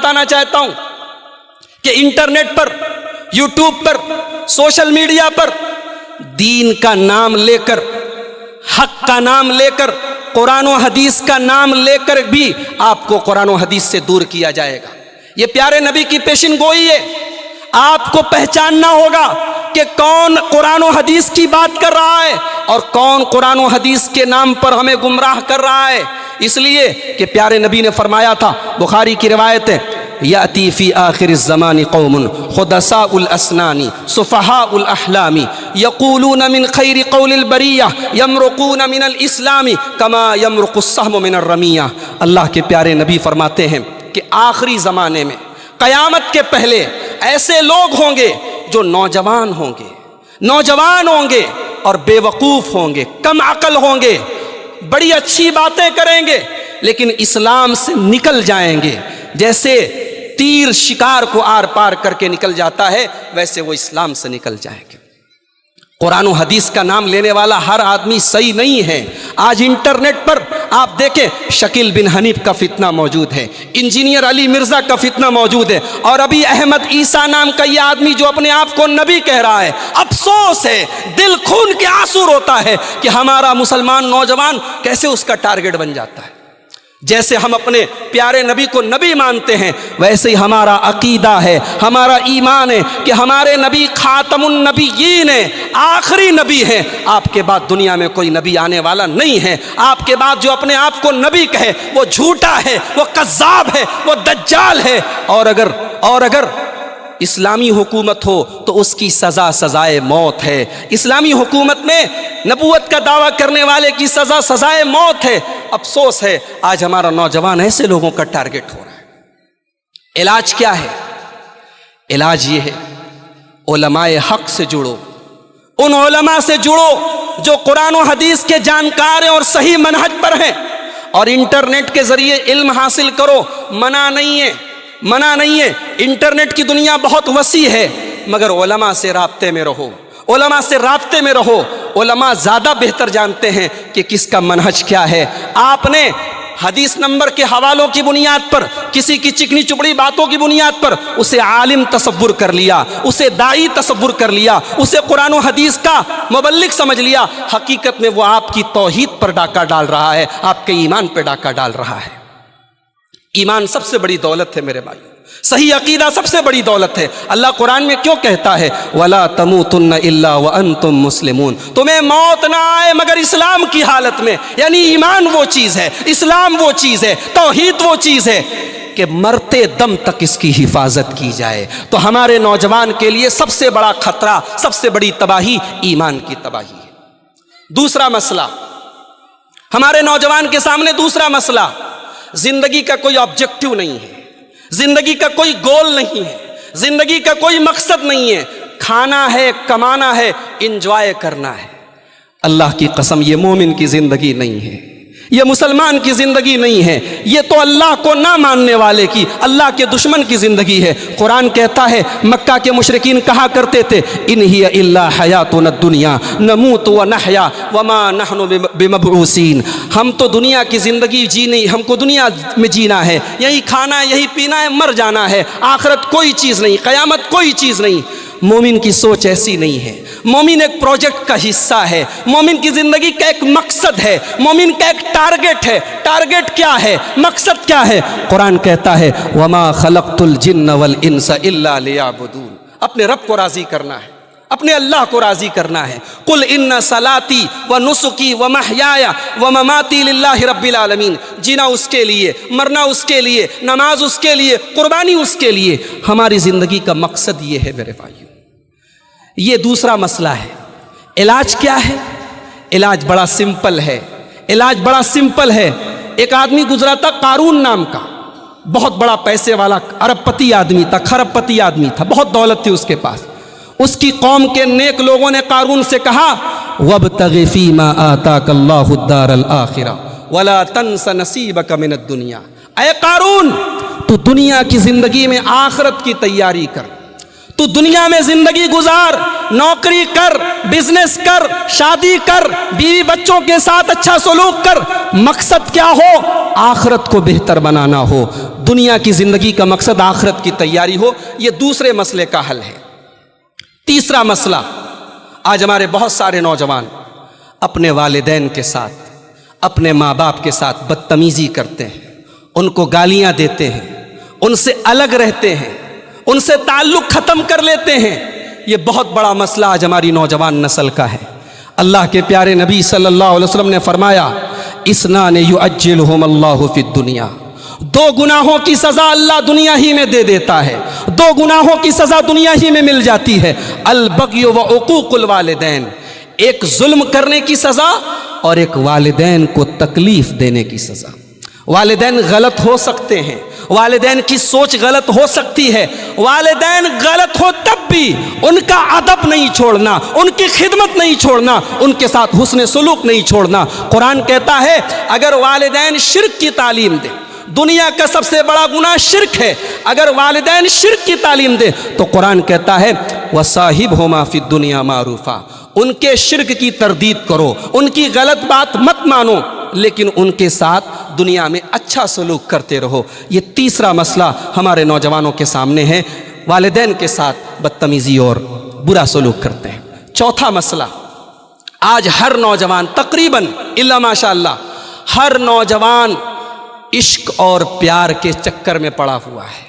بتانا چاہتا ہوں کہ انٹرنیٹ پر، یوٹیوب پر، سوشل میڈیا پر دین کا نام لے کر، حق کا نام لے کر، قرآن و حدیث کا نام لے کر بھی آپ کو قرآن و حدیث سے دور کیا جائے گا۔ یہ پیارے نبی کی پیشن گوئی ہے۔ آپ کو پہچاننا ہوگا کہ کون قرآن و حدیث کی بات کر رہا ہے اور کون قرآن و حدیث کے نام پر ہمیں گمراہ کر رہا ہے۔ اس لیے کہ پیارے نبی نے فرمایا تھا، بخاری کی روایت ہے، یاتی فی آخر الزمان قوم خدساء الاسنان صفحاء الاحلام یقولون من خیر قول البریہ یمرقون من الاسلام کما یمرق السہم من الرمیہ۔ اللہ کے پیارے نبی فرماتے ہیں کہ آخری زمانے میں، قیامت کے پہلے ایسے لوگ ہوں گے جو نوجوان ہوں گے اور بے وقوف ہوں گے، کم عقل ہوں گے، بڑی اچھی باتیں کریں گے لیکن اسلام سے نکل جائیں گے۔ جیسے تیر شکار کو آر پار کر کے نکل جاتا ہے، ویسے وہ اسلام سے نکل جائیں گے۔ قرآن و حدیث کا نام لینے والا ہر آدمی صحیح نہیں ہے۔ آج انٹرنیٹ پر آپ دیکھیں، شکیل بن حنیف کا فتنہ موجود ہے، انجینئر علی مرزا کا فتنہ موجود ہے، اور ابھی احمد عیسیٰ نام کا یہ آدمی جو اپنے آپ کو نبی کہہ رہا ہے۔ افسوس ہے، دل خون کے آنسو روتا ہے کہ ہمارا مسلمان نوجوان کیسے اس کا ٹارگٹ بن جاتا ہے۔ جیسے ہم اپنے پیارے نبی کو نبی مانتے ہیں، ویسے ہی ہمارا عقیدہ ہے، ہمارا ایمان ہے کہ ہمارے نبی خاتم النبیین ہیں، آخری نبی ہیں۔ آپ کے بعد دنیا میں کوئی نبی آنے والا نہیں ہے۔ آپ کے بعد جو اپنے آپ کو نبی کہے وہ جھوٹا ہے، وہ کذاب ہے، وہ دجال ہے۔ اور اگر اسلامی حکومت ہو تو اس کی سزا سزائے موت ہے۔ اسلامی حکومت میں نبوت کا دعویٰ کرنے والے کی سزا سزائے موت ہے۔ افسوس ہے، آج ہمارا نوجوان ایسے لوگوں کا ٹارگٹ ہو رہا ہے۔ علاج کیا ہے؟ علاج یہ ہے، علماء حق سے جڑو، ان علماء سے جڑو جو قرآن و حدیث کے جانکار ہیں اور صحیح منہج پر ہیں، اور انٹرنیٹ کے ذریعے علم حاصل کرو۔ منع نہیں ہے، انٹرنیٹ کی دنیا بہت وسیع ہے، مگر علماء سے رابطے میں رہو، علماء زیادہ بہتر جانتے ہیں کہ کس کا منہج کیا ہے۔ آپ نے حدیث نمبر کے حوالوں کی بنیاد پر، کسی کی چکنی چپڑی باتوں کی بنیاد پر اسے عالم تصور کر لیا، اسے داعی تصور کر لیا، اسے قرآن و حدیث کا مبلغ سمجھ لیا۔ حقیقت میں وہ آپ کی توحید پر ڈاکہ ڈال رہا ہے، آپ کے ایمان پہ ڈاکہ ڈال رہا ہے۔ ایمان سب سے بڑی دولت ہے میرے بھائیو، صحیح عقیدہ سب سے بڑی دولت ہے۔ اللہ قرآن میں کیوں کہتا ہے وَلَا تَمُوتُنَّ إِلَّا وَأَنْتُمْ مُسْلِمُونَ، تمہیں موت نہ آئے مگر اسلام کی حالت میں۔ یعنی ایمان وہ چیز ہے، اسلام وہ چیز ہے، توحید وہ چیز ہے کہ مرتے دم تک اس کی حفاظت کی جائے۔ تو ہمارے نوجوان کے لیے سب سے بڑا خطرہ، سب سے بڑی تباہی ایمان کی تباہی ہے۔ دوسرا مسئلہ، ہمارے نوجوان کے سامنے دوسرا مسئلہ، زندگی کا کوئی آبجیکٹو نہیں ہے، زندگی کا کوئی گول نہیں ہے، زندگی کا کوئی مقصد نہیں ہے۔ کھانا ہے، کمانا ہے، انجوائے کرنا ہے۔ اللہ کی قسم، یہ مومن کی زندگی نہیں ہے، یہ مسلمان کی زندگی نہیں ہے، یہ تو اللہ کو نہ ماننے والے کی، اللہ کے دشمن کی زندگی ہے۔ قرآن کہتا ہے، مکہ کے مشرکین کہا کرتے تھے ان ہی الا حیاتنا الدنیا نموت ونحیا وما نحن بمبعوثین، ہم تو دنیا کی زندگی ہم کو دنیا میں جینا ہے، یہی کھنا ہے، یہی پینا ہے، مر جانا ہے، آخرت کوئی چیز نہیں، قیامت کوئی چیز نہیں۔ مومن کی سوچ ایسی نہیں ہے۔ مومن ایک پروجیکٹ کا حصہ ہے، مومن کی زندگی کا ایک مقصد ہے، مومن کا ایک ٹارگٹ ہے۔ ٹارگٹ کیا ہے؟ مقصد کیا ہے؟ قرآن کہتا ہے وما خلقت الجن والانس الا لیعبدون، اپنے رب کو راضی کرنا ہے، اپنے اللہ کو راضی کرنا ہے۔ قل ان صلاتی ونسکی ومحیای ومماتی للہ رب العالمین، جینا اس کے لیے، مرنا اس کے لیے، نماز اس کے لیے، قربانی اس کے لیے۔ ہماری زندگی کا مقصد یہ ہے میرے بھائیو۔ یہ دوسرا مسئلہ ہے۔ علاج کیا ہے؟ علاج بڑا سمپل ہے۔ ایک آدمی گزرا تھا قارون نام کا، بہت بڑا پیسے والا ارب پتی آدمی تھا، خرب پتی آدمی تھا، بہت دولت تھی اس کے پاس۔ اس کی قوم کے نیک لوگوں نے قارون سے کہا وَابْتَغِ فِي مَا آتَاكَ اللَّهُ الدَّارَ الْآخِرَةَ وَلَا تَنْسَ نَصِيبَكَ مِنَ الدُّنْيَا، اے قارون تو دنیا کی زندگی میں آخرت کی تیاری کر، تو دنیا میں زندگی گزار، نوکری کر، بزنس کر، شادی کر، بیوی بچوں کے ساتھ اچھا سلوک کر۔ مقصد کیا ہو؟ آخرت کو بہتر بنانا ہو، دنیا کی زندگی کا مقصد آخرت کی تیاری ہو، یہ دوسرے مسئلے کا حل ہے۔ تیسرا مسئلہ، آج ہمارے بہت سارے نوجوان اپنے والدین کے ساتھ، اپنے ماں باپ کے ساتھ بدتمیزی کرتے ہیں، ان کو گالیاں دیتے ہیں، ان سے الگ رہتے ہیں، ان سے تعلق ختم کر لیتے ہیں۔ یہ بہت بڑا مسئلہ آج ہماری نوجوان نسل کا ہے۔ اللہ کے پیارے نبی صلی اللہ علیہ وسلم نے فرمایا، اثنان یعجلہم اللہ فی الدنیا، دو گناہوں کی سزا اللہ دنیا ہی میں دے دیتا ہے، دو گناہوں کی سزا دنیا ہی میں مل جاتی ہے، البغی و عقوق الوالدین، ایک ظلم کرنے کی سزا اور ایک والدین کو تکلیف دینے کی سزا۔ والدین غلط ہو سکتے ہیں، والدین کی سوچ غلط ہو سکتی ہے، والدین غلط ہو تب بھی ان کا ادب نہیں چھوڑنا، ان کی خدمت نہیں چھوڑنا، ان کے ساتھ حسن سلوک نہیں چھوڑنا۔ قرآن کہتا ہے اگر والدین شرک کی تعلیم دیں، دنیا کا سب سے بڑا گناہ شرک ہے، اگر والدین شرک کی تعلیم دیں تو قرآن کہتا ہے وَصَاحِبْهُمَا فِي الدُّنْيَا مَعْرُوفًا، ان کے شرک کی تردید کرو، ان کی غلط بات مت مانو، لیکن ان کے ساتھ دنیا میں اچھا سلوک کرتے رہو۔ یہ تیسرا مسئلہ ہمارے نوجوانوں کے سامنے ہے، والدین کے ساتھ بدتمیزی اور برا سلوک کرتے ہیں۔ چوتھا مسئلہ، آج ہر نوجوان تقریباً الا ماشاء اللہ ہر نوجوان عشق اور پیار کے چکر میں پڑا ہوا ہے۔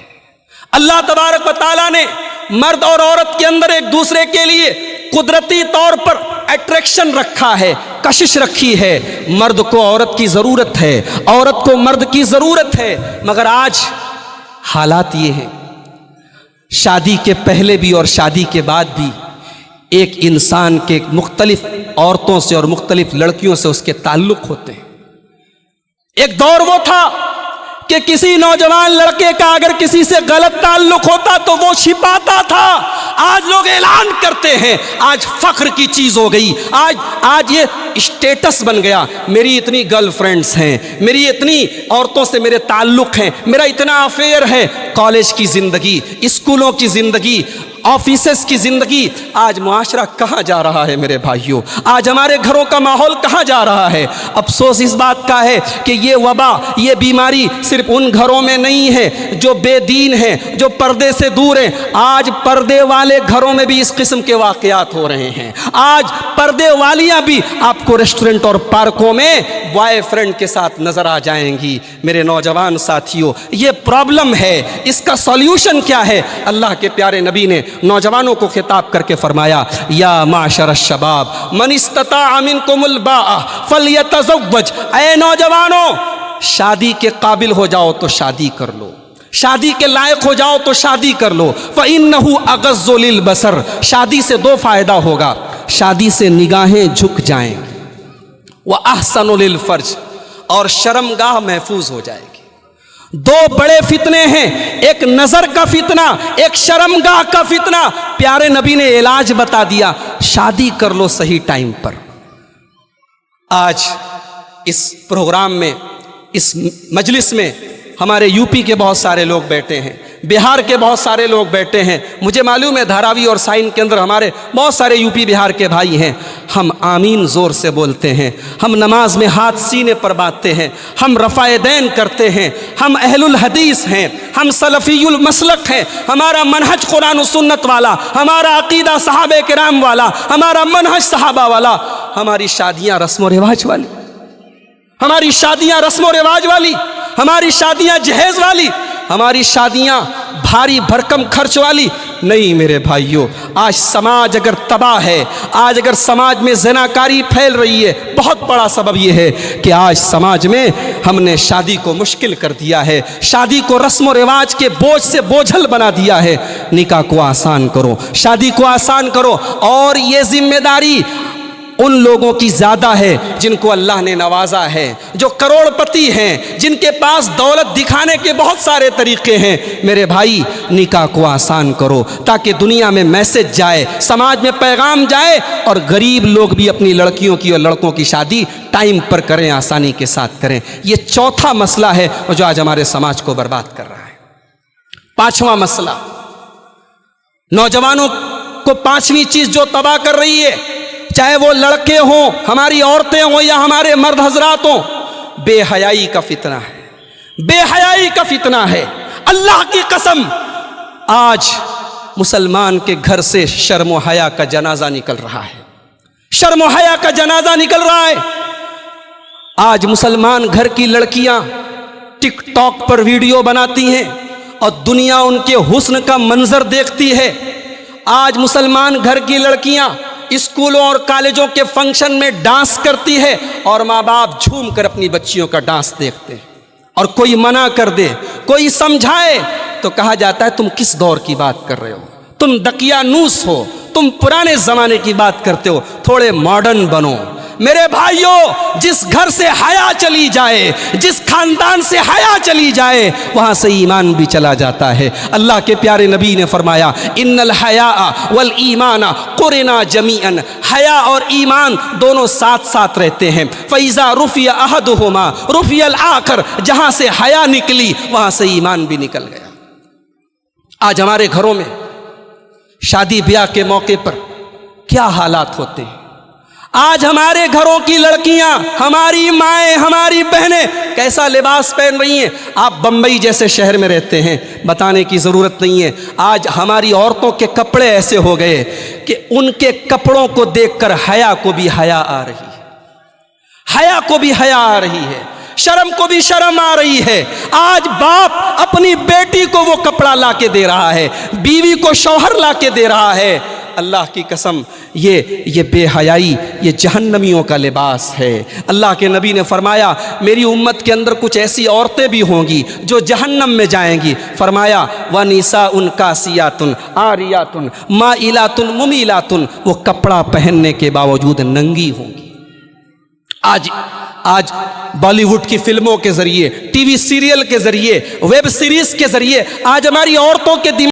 اللہ تبارک و تعالیٰ نے مرد اور عورت کے اندر ایک دوسرے کے لیے قدرتی طور پر اٹریکشن رکھا ہے، کشش رکھی ہے۔ مرد کو عورت کی ضرورت ہے، عورت کو مرد کی ضرورت ہے، مگر آج حالات یہ ہیں، شادی کے پہلے بھی اور شادی کے بعد بھی ایک انسان کے مختلف عورتوں سے اور مختلف لڑکیوں سے اس کے تعلق ہوتے ہیں۔ ایک دور وہ تھا کہ کسی نوجوان لڑکے کا اگر کسی سے غلط تعلق ہوتا تو وہ چھپاتا تھا، آج لوگ اعلان کرتے ہیں، آج فخر کی چیز ہو گئی، آج یہ اسٹیٹس بن گیا، میری اتنی گرل فرینڈز ہیں، میری اتنی عورتوں سے میرے تعلق ہیں، میرا اتنا افیئر ہے۔ کالج کی زندگی، اسکولوں کی زندگی، آفیسز کی زندگی، آج معاشرہ کہاں جا رہا ہے میرے بھائیوں؟ آج ہمارے گھروں کا ماحول کہاں جا رہا ہے؟ افسوس اس بات کا ہے کہ یہ وبا، یہ بیماری صرف ان گھروں میں نہیں ہے جو بے دین ہیں، جو پردے سے دور ہیں، آج پردے والے گھروں میں بھی اس قسم کے واقعات ہو رہے ہیں۔ آج پردے والیاں بھی آپ کو ریسٹورنٹ اور پارکوں میں بوائے فرینڈ کے ساتھ نظر آ جائیں گی۔ میرے نوجوان ساتھیوں، یہ پرابلم ہے، اس کا سولیوشن کیا ہے؟ اللہ کے پیارے نبی نے نوجوانوں کو خطاب کر کے فرمایا، یا معشر الشباب من استطاع منکم الباء فلیتزوج، اے نوجوانوں شادی کے قابل ہو جاؤ تو شادی کر لو، شادی کے لائق ہو جاؤ تو شادی کر لو، فإنہ اغض للبصر، شادی سے دو فائدہ ہوگا، شادی سے نگاہیں جھک جائیں گی، وأحسن للفرج، اور شرمگاہ محفوظ ہو جائے گی۔ دو بڑے فتنے ہیں، ایک نظر کا فتنہ، ایک شرمگاہ کا فتنہ۔ پیارے نبی نے علاج بتا دیا، شادی کر لو صحیح ٹائم پر۔ آج اس پروگرام میں، اس مجلس میں ہمارے یو پی کے بہت سارے لوگ بیٹھے ہیں، بہار کے بہت سارے لوگ بیٹھے ہیں، مجھے معلوم ہے دھاراوی اور سائن کے اندر ہمارے بہت سارے یو پی بہار کے بھائی ہیں۔ ہم آمین زور سے بولتے ہیں، ہم نماز میں ہاتھ سینے پر باندھتے ہیں، ہم رفع دین کرتے ہیں، ہم اہل الحدیث ہیں، ہم سلفی المسلک ہیں، ہمارا منہج قرآن و سنت والا، ہمارا عقیدہ صحابہ کرام والا، ہمارا منہج صحابہ والا، ہماری شادیاں رسم و رواج والی، ہماری شادیاں رسم و رواج والی، ہماری شادیاں جہیز والی، ہماری شادیاں بھاری بھرکم خرچ والی نہیں۔ میرے بھائیوں، آج سماج اگر تباہ ہے، آج اگر سماج میں زناکاری پھیل رہی ہے، بہت بڑا سبب یہ ہے کہ آج سماج میں ہم نے شادی کو مشکل کر دیا ہے، شادی کو رسم و رواج کے بوجھ سے بوجھل بنا دیا ہے۔ نکاح کو آسان کرو، شادی کو آسان کرو، اور یہ ذمہ داری ان لوگوں کی زیادہ ہے جن کو اللہ نے نوازا ہے، جو کروڑ پتی ہیں، جن کے پاس دولت دکھانے کے بہت سارے طریقے ہیں۔ میرے بھائی، نکاح کو آسان کرو تاکہ دنیا میں میسج جائے، سماج میں پیغام جائے، اور غریب لوگ بھی اپنی لڑکیوں کی اور لڑکوں کی شادی ٹائم پر کریں، آسانی کے ساتھ کریں۔ یہ چوتھا مسئلہ ہے جو آج ہمارے سماج کو برباد کر رہا ہے۔ پانچواں مسئلہ، نوجوانوں کو پانچویں چیز جو تباہ کر رہی ہے، چاہے وہ لڑکے ہوں، ہماری عورتیں ہوں، یا ہمارے مرد حضرات ہوں، بے حیائی کا فتنہ ہے۔ بے حیائی کا فتنہ ہے۔ اللہ کی قسم آج مسلمان کے گھر سے شرم و حیا کا جنازہ نکل رہا ہے، شرم و حیا کا جنازہ نکل رہا ہے۔ آج مسلمان گھر کی لڑکیاں ٹک ٹاک پر ویڈیو بناتی ہیں اور دنیا ان کے حسن کا منظر دیکھتی ہے۔ آج مسلمان گھر کی لڑکیاں اسکولوں اور کالجوں کے فنکشن میں ڈانس کرتی ہے اور ماں باپ جھوم کر اپنی بچیوں کا ڈانس دیکھتے ہیں، اور کوئی منع کر دے، کوئی سمجھائے تو کہا جاتا ہے تم کس دور کی بات کر رہے ہو، تم دقیانوس ہو، تم پرانے زمانے کی بات کرتے ہو، تھوڑے ماڈرن بنو۔ میرے بھائیوں، جس گھر سے حیا چلی جائے، جس خاندان سے حیا چلی جائے، وہاں سے ایمان بھی چلا جاتا ہے۔ اللہ کے پیارے نبی نے فرمایا ان الحیاء والایمان قرنا جمیعا، حیا اور ایمان دونوں ساتھ ساتھ رہتے ہیں۔ فاذا رفع احدهما رفع الاخر، جہاں سے حیا نکلی وہاں سے ایمان بھی نکل گیا۔ آج ہمارے گھروں میں شادی بیاہ کے موقع پر کیا حالات ہوتے ہیں۔ آج ہمارے گھروں کی لڑکیاں، ہماری مائیں، ہماری بہنیں کیسا لباس پہن رہی ہیں۔ آپ بمبئی جیسے شہر میں رہتے ہیں، بتانے کی ضرورت نہیں ہے۔ آج ہماری عورتوں کے کپڑے ایسے ہو گئے کہ ان کے کپڑوں کو دیکھ کر حیا کو بھی حیا آ رہی ہے، حیا کو بھی حیا آ رہی ہے، شرم کو بھی شرم آ رہی ہے۔ آج باپ اپنی بیٹی کو وہ کپڑا لا کے دے رہا ہے، بیوی کو شوہر لا کے دے رہا ہے۔ اللہ کی قسم یہ بے حیائی، یہ جہنمیوں کا لباس ہے۔ اللہ کے نبی نے فرمایا میری امت کے اندر کچھ ایسی عورتیں بھی ہوں گی جو جہنم میں جائیں گی۔ فرمایا وَنِسَاءٌ کاسیاتٌ عاریاتٌ مائلاتٌ ممیلاتٌ، وہ کپڑا پہننے کے باوجود ننگی ہوں گی۔ آج بالی ووڈ کی فلموں کے ذریعے، ٹی وی سیریل کے ذریعے، ویب سیریز کے ذریعے آج ہماری عورتوں کے دماغ